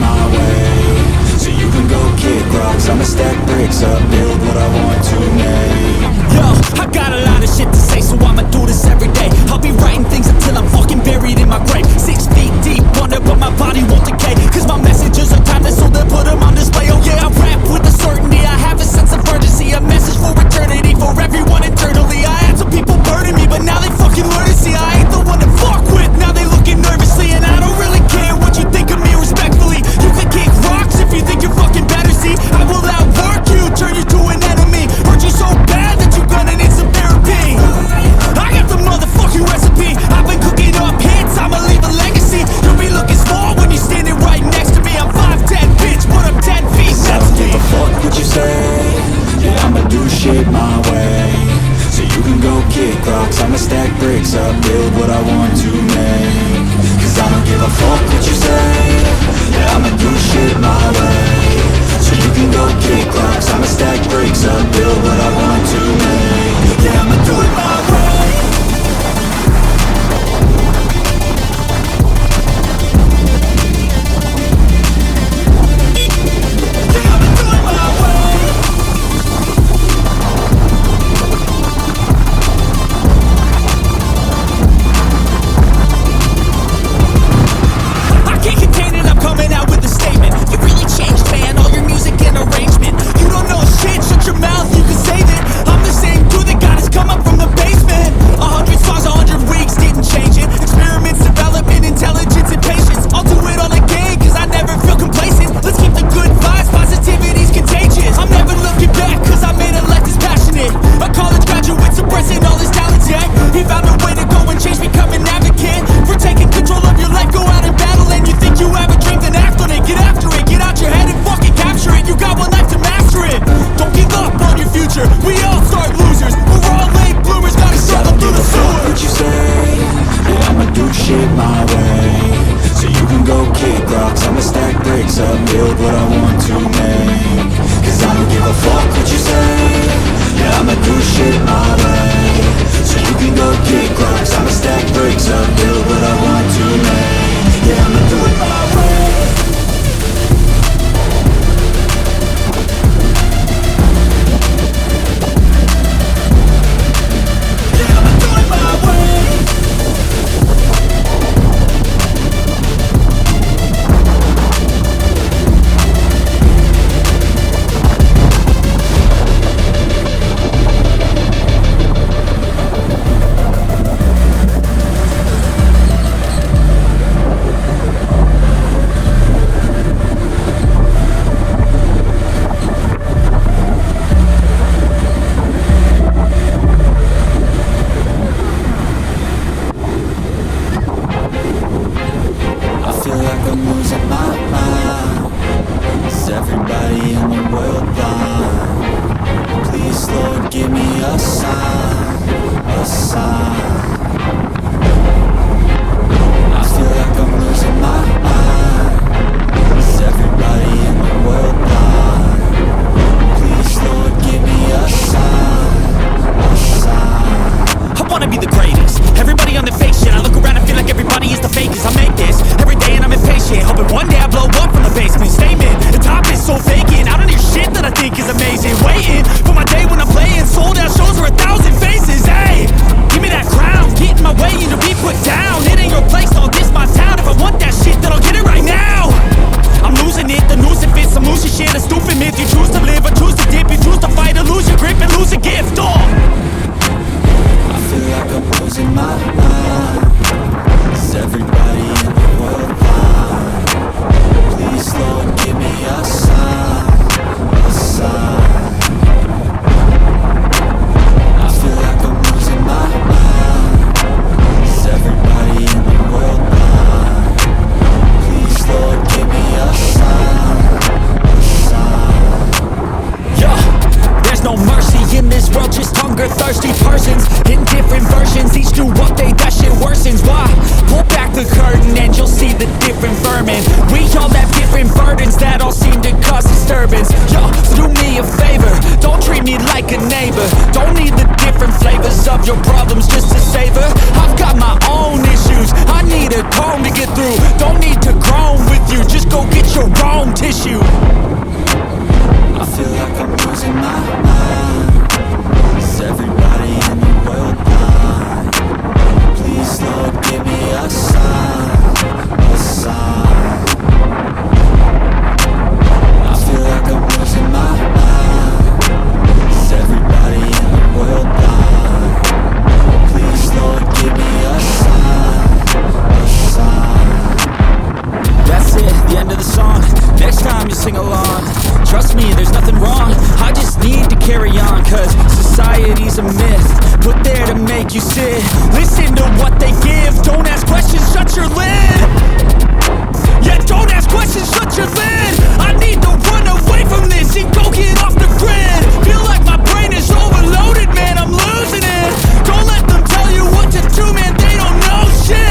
my way. So you can go kick rocks, I'ma stack bricks up, build what I want to make. Yo, I got a lot of shit to say, so I'ma do this every day. I'll be writing things until I'm fucking buried in my grave. 6 feet deep under, but my body won't decay, cause my messages are timeless, so they'll put them on display. Oh yeah, I rap with a certainty, I have a sense of urgency, a message for eternity, for everyone internally. I had some people burning me, but now they fucking learn to see I ain't the one to fuck with. Now they looking nervously, and I don't really care what you think of me, respectfully. You can kick rocks if you think you're fucking better, see I will outwork you, turn you to an enemy. Hurt you so bad that you're gonna need some therapy. I got the motherfucking recipe, I've been cooking up hits, I'ma leave a legacy. You'll be looking small when you're standing right next to me. I'm 5'10", bitch, but I'm 10 feet I next don't to give me. a fuck what you say, yeah, I'ma do shit my way. So you can go kick rocks, I'ma stack bricks up, build what I want to make. Cause I don't give a fuck what you say, yeah, I'ma do shit my way. So you can go kick rocks, I'ma stack bricks up, build what I want to make. Yeah, I'ma do it my way. Build what I want to make. Cause I don't give a fuck what you say, yeah, I'ma do shit my way. So you can go kick rocks, I'ma stack bricks up, build what I want to make. Yeah, I'ma do it my way. Yeah, I'ma do it my way. Everybody in the world blind? Please, Lord, give me a sign, a sign. I feel like I'm losing my mind. Is everybody in the world blind? Please, Lord, give me a sign, a sign. I wanna be the greatest, everybody on the fake shit. I look around and feel like everybody is the fakest. I make this every day and I'm impatient, hoping one day I blow up from the basement. Statement, the top is so vacant, I don't hear shit that I think is amazing. Waiting for my day when I'm playing sold out shows for 1,000 faces. Hey, give me that crown, get in my way and to be put down. It ain't your place, no, this my town. If I want that shit, then I'll get it right now. I'm losing it, the noose it fits, I'm losing shit, a stupid myth. You choose to live or choose to dip, you choose to fight or lose your grip and lose a gift. Oh, I feel like I'm losing my mind. Is everybody in the world blind? Please, Lord, give me a sign, a sign. I feel like I'm losing my mind. Is everybody in the world blind? Please, Lord, give me a sign, a sign. yeah, there's no mercy in this world, just hunger, thirsty persons in different versions. Each new update, that shit worsens. Why? Pull back the curtain and you'll see the different vermin. We all have different burdens that all seem to cause disturbance. Yo, so do me a favor, don't treat me like a neighbor. Don't need the different flavors of your problems just to savor. I've got my own issues, I need a comb to get through. Don't need to groan with you, just go get your own tissue. I feel like I'm losing my mind. Is everybody in the world blind? Please, Lord, give me a sign, a sign. I feel like I'm losing my mind. Is everybody in the world blind? Please, Lord, give me a sign, a sign. That's it, the end of the song. Next time you sing along, trust me, there's nothing wrong. I just need to carry on, cause society's a myth put there to make you sit. Listen to what they give, don't ask questions, shut your lid. Yeah, don't ask questions, shut your lid. I need to run away from this and go get off the grid. Feel like my brain is overloaded, man, I'm losing it. Don't let them tell you what to do, man, they don't know shit.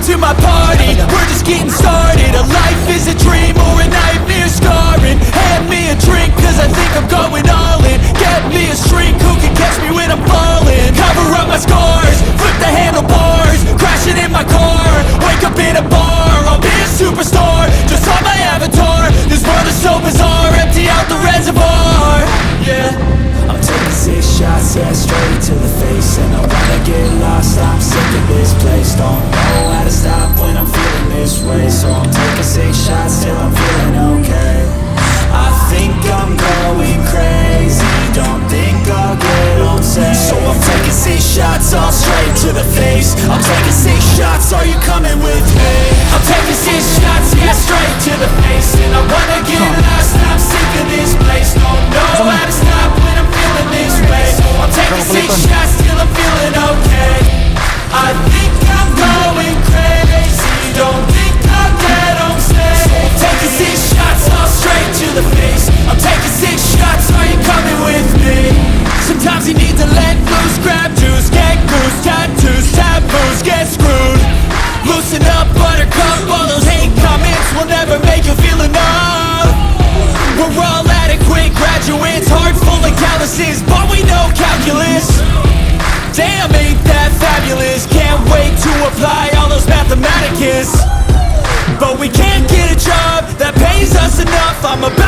To my party, we're just getting started. A life is a dream or a nightmare scarring. Hand me a drink cause I think I'm going all in. Get me a shrink who can catch me when I'm falling. Cover up my scars, flip the handlebars, crashing in my car, wake up in a bar. I'll be a superstar, just on my avatar. This world is so bizarre, empty out the reservoir. Yeah, I'm taking 6 shots, yeah, straight to the face. And I wanna get lost, I'm sick of this place. Don't know how to stop when I'm feeling this way. So I'm taking 6 shots till I'm feeling okay. I think I'm going crazy, don't think I'll get on safe. So I'm taking 6 shots, all straight to the face. I'm taking 6 shots, are you coming with me? I'm taking 6 shots, yeah, straight to the face. And I wanna get lost, I'm sick of this place. Don't know how to stop when I'm feeling this way. So I'm taking 6 shots till I'm feeling okay. I think I'm going crazy, don't think I'll get on safe. So I'm taking 6 shots, all straight to the face. I'm taking 6 shots, are you coming with me? Sometimes you need to let loose, grab juice, get goose, tattoos, taboos, get screwed. Loosen up, buttercup, all those hate comments will never make you feel enough. We're all adequate graduates, heart full of calluses, but we know calculus. Damn, ain't that fabulous, can't wait to apply all those mathematicus. But we can't get a job that pays us enough, I'm about